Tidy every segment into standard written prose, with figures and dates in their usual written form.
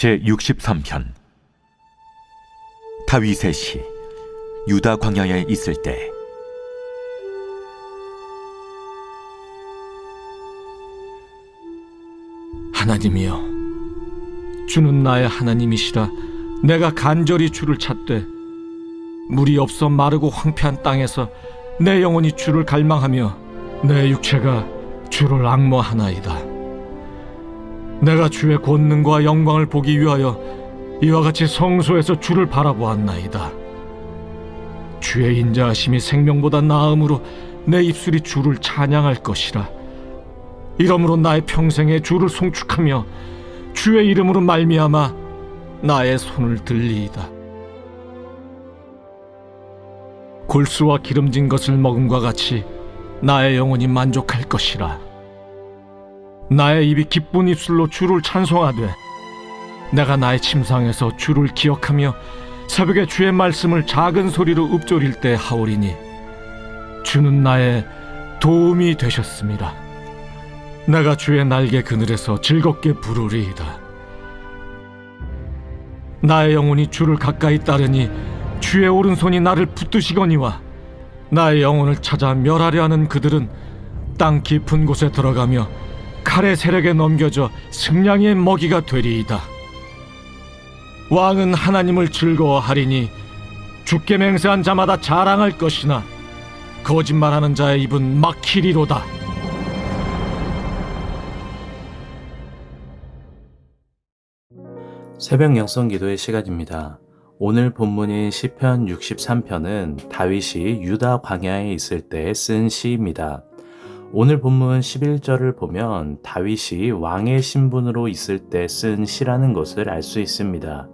제63편. 다윗의 시. 유다 광야에 있을 때. 하나님이여, 주는 나의 하나님이시라. 내가 간절히 주를 찾되 물이 없어 마르고 황폐한 땅에서 내 영혼이 주를 갈망하며 내 육체가 주를 앙모하나이다. 내가 주의 권능과 영광을 보기 위하여 이와 같이 성소에서 주를 바라보았나이다. 주의 인자하심이 생명보다 나음으로 내 입술이 주를 찬양할 것이라. 이러므로 나의 평생에 주를 송축하며 주의 이름으로 말미암아 나의 손을 들리이다. 골수와 기름진 것을 먹음과 같이 나의 영혼이 만족할 것이라. 나의 입이 기쁜 입술로 주를 찬송하되 내가 나의 침상에서 주를 기억하며 새벽에 주의 말씀을 작은 소리로 읊조릴 때 하오리니 주는 나의 도움이 되셨습니다. 내가 주의 날개 그늘에서 즐겁게 부르리이다. 나의 영혼이 주를 가까이 따르니 주의 오른손이 나를 붙드시거니와 나의 영혼을 찾아 멸하려 하는 그들은 땅 깊은 곳에 들어가며 칼의 세력에 넘겨져 승량의 먹이가 되리이다. 왕은 하나님을 즐거워하리니 주께 맹세한 자마다 자랑할 것이나 거짓말하는 자의 입은 막히리로다. 새벽 영성 기도의 시간입니다. 오늘 본문인 시편 63편은 다윗이 유다 광야에 있을 때 쓴 시입니다. 오늘 본문 11절을 보면 다윗이 왕의 신분으로 있을 때 쓴 시라는 것을 알 수 있습니다.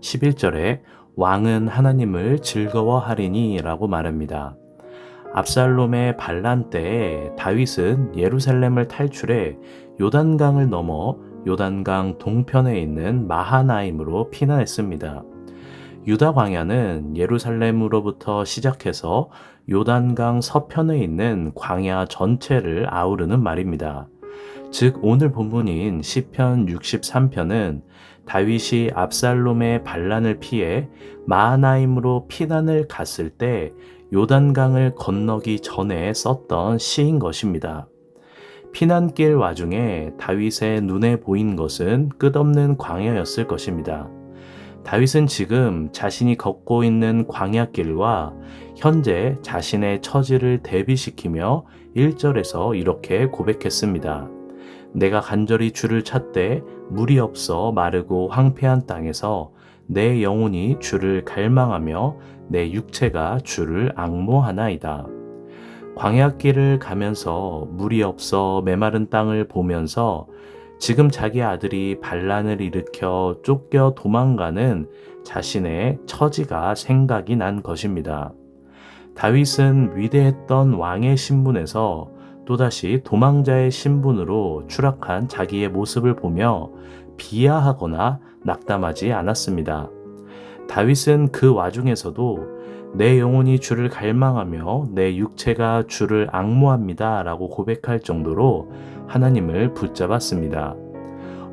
11절에 왕은 하나님을 즐거워하리니 라고 말합니다. 압살롬의 반란 때에 다윗은 예루살렘을 탈출해 요단강을 넘어 요단강 동편에 있는 마하나임으로 피난했습니다. 유다 광야는 예루살렘으로부터 시작해서 요단강 서편에 있는 광야 전체를 아우르는 말입니다. 즉 오늘 본문인 시편 63편은 다윗이 압살롬의 반란을 피해 마하나임으로 피난을 갔을 때 요단강을 건너기 전에 썼던 시인 것입니다. 피난길 와중에 다윗의 눈에 보인 것은 끝없는 광야였을 것입니다. 다윗은 지금 자신이 걷고 있는 광야길과 현재 자신의 처지를 대비시키며 1절에서 이렇게 고백했습니다. 내가 간절히 주를 찾되 물이 없어 마르고 황폐한 땅에서 내 영혼이 주를 갈망하며 내 육체가 주를 앙모하나이다. 광야길을 가면서 물이 없어 메마른 땅을 보면서 지금 자기 아들이 반란을 일으켜 쫓겨 도망가는 자신의 처지가 생각이 난 것입니다. 다윗은 위대했던 왕의 신분에서 또다시 도망자의 신분으로 추락한 자기의 모습을 보며 비하하거나 낙담하지 않았습니다. 다윗은 그 와중에서도 내 영혼이 주를 갈망하며 내 육체가 주를 앙모합니다 라고 고백할 정도로 하나님을 붙잡았습니다.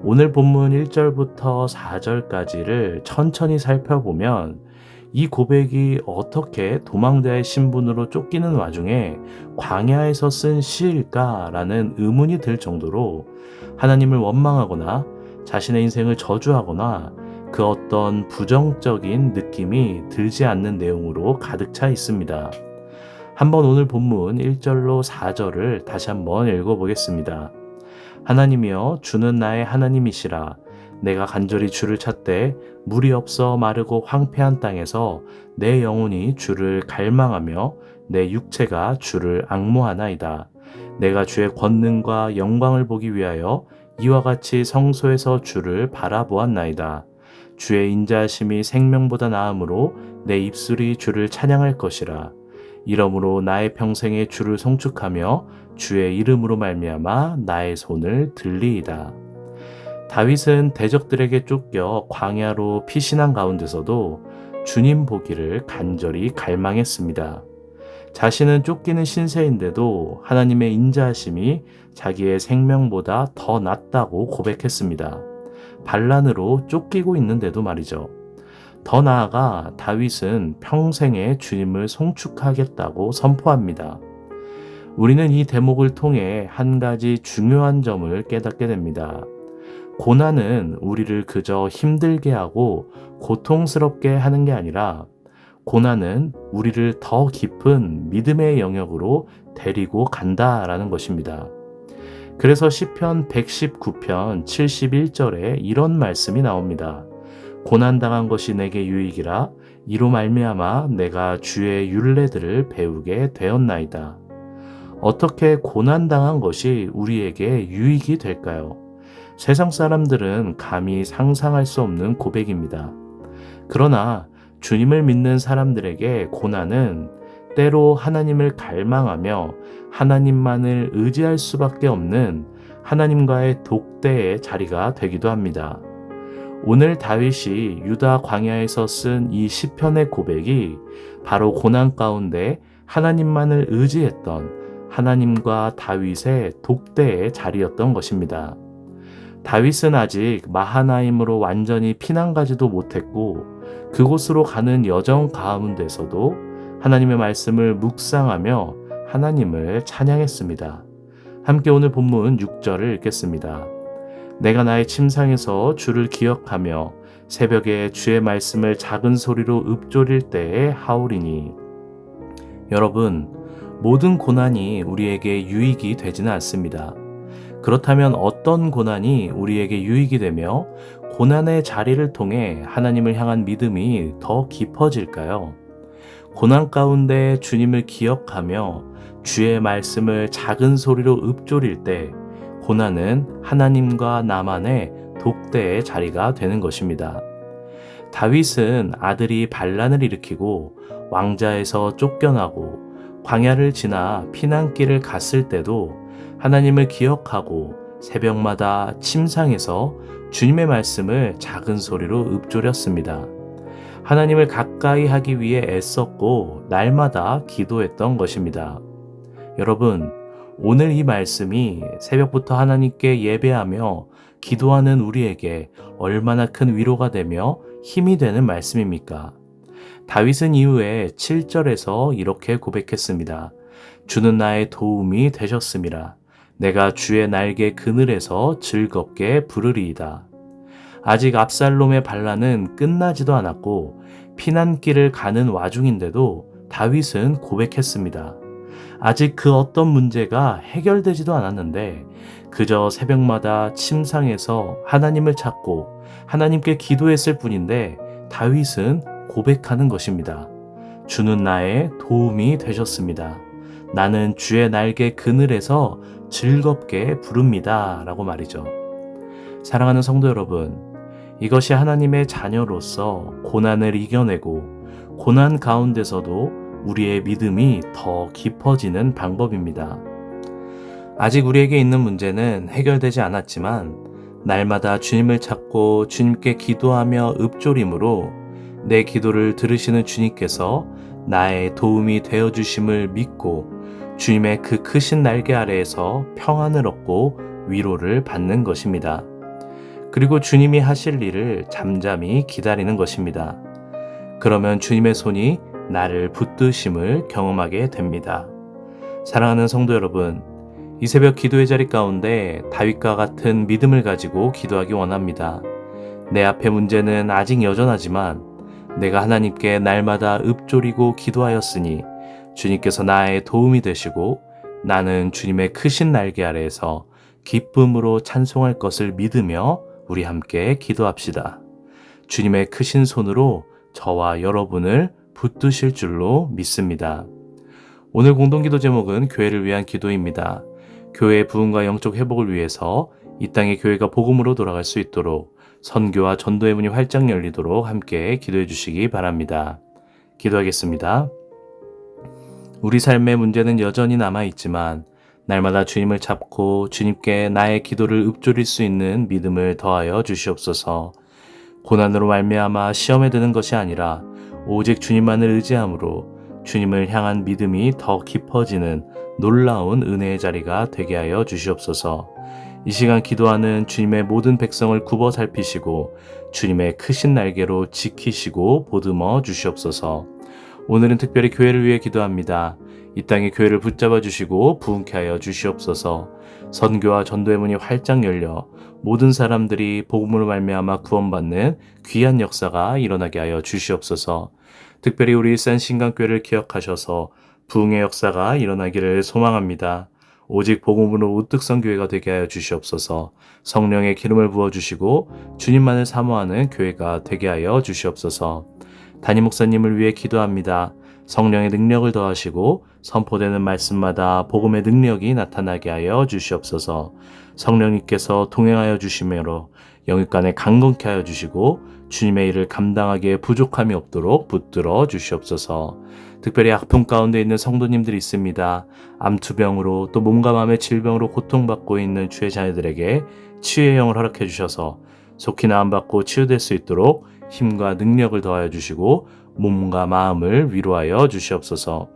오늘 본문 1절부터 4절까지를 천천히 살펴보면 이 고백이 어떻게 도망자의 신분으로 쫓기는 와중에 광야에서 쓴 시일까라는 의문이 들 정도로 하나님을 원망하거나 자신의 인생을 저주하거나 그 어떤 부정적인 느낌이 들지 않는 내용으로 가득 차 있습니다. 한번 오늘 본문 1절로 4절을 다시 한번 읽어보겠습니다. 하나님이여, 주는 나의 하나님이시라. 내가 간절히 주를 찾되 물이 없어 마르고 황폐한 땅에서 내 영혼이 주를 갈망하며 내 육체가 주를 앙모하나이다. 내가 주의 권능과 영광을 보기 위하여 이와 같이 성소에서 주를 바라보았나이다. 주의 인자하심이 생명보다 나음으로 내 입술이 주를 찬양할 것이라. 이러므로 나의 평생에 주를 송축하며 주의 이름으로 말미암아 나의 손을 들리이다. 다윗은 대적들에게 쫓겨 광야로 피신한 가운데서도 주님 보기를 간절히 갈망했습니다. 자신은 쫓기는 신세인데도 하나님의 인자하심이 자기의 생명보다 더 낫다고 고백했습니다. 반란으로 쫓기고 있는데도 말이죠. 더 나아가 다윗은 평생에 주님을 송축하겠다고 선포합니다. 우리는 이 대목을 통해 한 가지 중요한 점을 깨닫게 됩니다. 고난은 우리를 그저 힘들게 하고 고통스럽게 하는 게 아니라 고난은 우리를 더 깊은 믿음의 영역으로 데리고 간다라는 것입니다. 그래서 시편 119편 71절에 이런 말씀이 나옵니다. 고난당한 것이 내게 유익이라 이로 말미암아 내가 주의 율례들을 배우게 되었나이다. 어떻게 고난당한 것이 우리에게 유익이 될까요? 세상 사람들은 감히 상상할 수 없는 고백입니다. 그러나 주님을 믿는 사람들에게 고난은 때로 하나님을 갈망하며 하나님만을 의지할 수밖에 없는 하나님과의 독대의 자리가 되기도 합니다. 오늘 다윗이 유다 광야에서 쓴 이 시편의 고백이 바로 고난 가운데 하나님만을 의지했던 하나님과 다윗의 독대의 자리였던 것입니다. 다윗은 아직 마하나임으로 완전히 피난 가지도 못했고 그곳으로 가는 여정 가운데서도 하나님의 말씀을 묵상하며 하나님을 찬양했습니다. 함께 오늘 본문 6절을 읽겠습니다. 내가 나의 침상에서 주를 기억하며 새벽에 주의 말씀을 작은 소리로 읊조릴 때에 하오리니. 여러분, 모든 고난이 우리에게 유익이 되지는 않습니다. 그렇다면 어떤 고난이 우리에게 유익이 되며 고난의 자리를 통해 하나님을 향한 믿음이 더 깊어질까요? 고난 가운데 주님을 기억하며 주의 말씀을 작은 소리로 읊조릴 때 고난은 하나님과 나만의 독대의 자리가 되는 것입니다. 다윗은 아들이 반란을 일으키고 왕자에서 쫓겨나고 광야를 지나 피난길을 갔을 때도 하나님을 기억하고 새벽마다 침상에서 주님의 말씀을 작은 소리로 읊조렸습니다. 하나님을 가까이 하기 위해 애썼고 날마다 기도했던 것입니다. 여러분, 오늘 이 말씀이 새벽부터 하나님께 예배하며 기도하는 우리에게 얼마나 큰 위로가 되며 힘이 되는 말씀입니까? 다윗은 이후에 7절에서 이렇게 고백했습니다. 주는 나의 도움이 되셨음이라. 내가 주의 날개 그늘에서 즐겁게 부르리이다. 아직 압살롬의 반란은 끝나지도 않았고 피난길을 가는 와중인데도 다윗은 고백했습니다. 아직 그 어떤 문제가 해결되지도 않았는데 그저 새벽마다 침상에서 하나님을 찾고 하나님께 기도했을 뿐인데 다윗은 고백하는 것입니다. 주는 나의 도움이 되셨습니다. 나는 주의 날개 그늘에서 즐겁게 부릅니다. 라고 말이죠. 사랑하는 성도 여러분, 이것이 하나님의 자녀로서 고난을 이겨내고 고난 가운데서도 우리의 믿음이 더 깊어지는 방법입니다. 아직 우리에게 있는 문제는 해결되지 않았지만 날마다 주님을 찾고 주님께 기도하며 읊조림으로 내 기도를 들으시는 주님께서 나의 도움이 되어주심을 믿고 주님의 그 크신 날개 아래에서 평안을 얻고 위로를 받는 것입니다. 그리고 주님이 하실 일을 잠잠히 기다리는 것입니다. 그러면 주님의 손이 나를 붙드심을 경험하게 됩니다. 사랑하는 성도 여러분, 이 새벽 기도의 자리 가운데 다윗과 같은 믿음을 가지고 기도하기 원합니다. 내 앞의 문제는 아직 여전하지만 내가 하나님께 날마다 읊조리고 기도하였으니 주님께서 나의 도움이 되시고 나는 주님의 크신 날개 아래에서 기쁨으로 찬송할 것을 믿으며 우리 함께 기도합시다. 주님의 크신 손으로 저와 여러분을 붙드실 줄로 믿습니다. 오늘 공동기도 제목은 교회를 위한 기도입니다. 교회의 부흥과 영적 회복을 위해서 이 땅의 교회가 복음으로 돌아갈 수 있도록 선교와 전도의 문이 활짝 열리도록 함께 기도해 주시기 바랍니다. 기도하겠습니다. 우리 삶의 문제는 여전히 남아있지만 날마다 주님을 찾고 주님께 나의 기도를 읊조릴 수 있는 믿음을 더하여 주시옵소서. 고난으로 말미암아 시험에 드는 것이 아니라 오직 주님만을 의지함으로 주님을 향한 믿음이 더 깊어지는 놀라운 은혜의 자리가 되게 하여 주시옵소서. 이 시간 기도하는 주님의 모든 백성을 굽어 살피시고 주님의 크신 날개로 지키시고 보듬어 주시옵소서. 오늘은 특별히 교회를 위해 기도합니다. 이 땅의 교회를 붙잡아 주시고 부흥케 하여 주시옵소서. 선교와 전도의 문이 활짝 열려 모든 사람들이 복음으로 말미암아 구원받는 귀한 역사가 일어나게 하여 주시옵소서. 특별히 우리 일산 신강교회를 기억하셔서 부흥의 역사가 일어나기를 소망합니다. 오직 복음으로 우뚝 선 교회가 되게 하여 주시옵소서. 성령의 기름을 부어주시고 주님만을 사모하는 교회가 되게 하여 주시옵소서. 담임 목사님을 위해 기도합니다. 성령의 능력을 더하시고 선포되는 말씀마다 복음의 능력이 나타나게 하여 주시옵소서. 성령님께서 동행하여 주시므로 영육간에 강건케 하여 주시고 주님의 일을 감당하기에 부족함이 없도록 붙들어 주시옵소서. 특별히 아픔 가운데 있는 성도님들이 있습니다. 암투병으로 또 몸과 마음의 질병으로 고통받고 있는 주의 자녀들에게 치유의 영을 허락해 주셔서 속히 나음받고 치유될 수 있도록 힘과 능력을 더하여 주시고 몸과 마음을 위로하여 주시옵소서.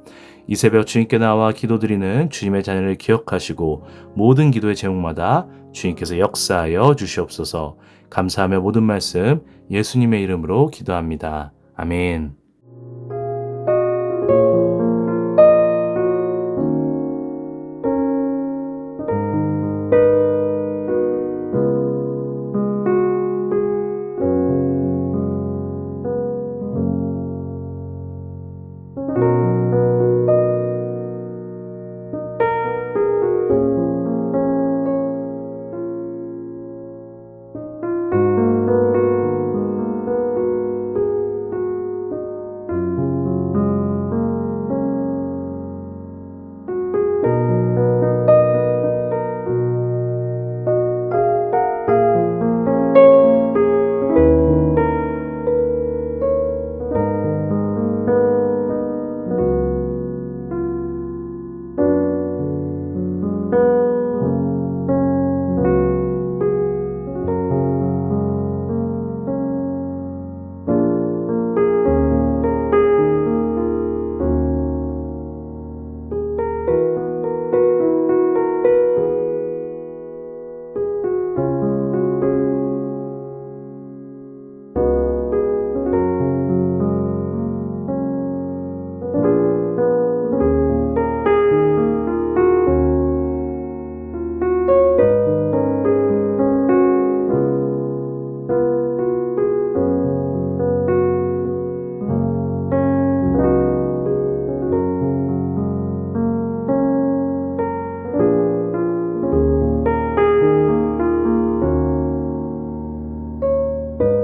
이 새벽 주님께 나와 기도드리는 주님의 자녀를 기억하시고 모든 기도의 제목마다 주님께서 역사하여 주시옵소서. 감사하며 모든 말씀 예수님의 이름으로 기도합니다. 아멘.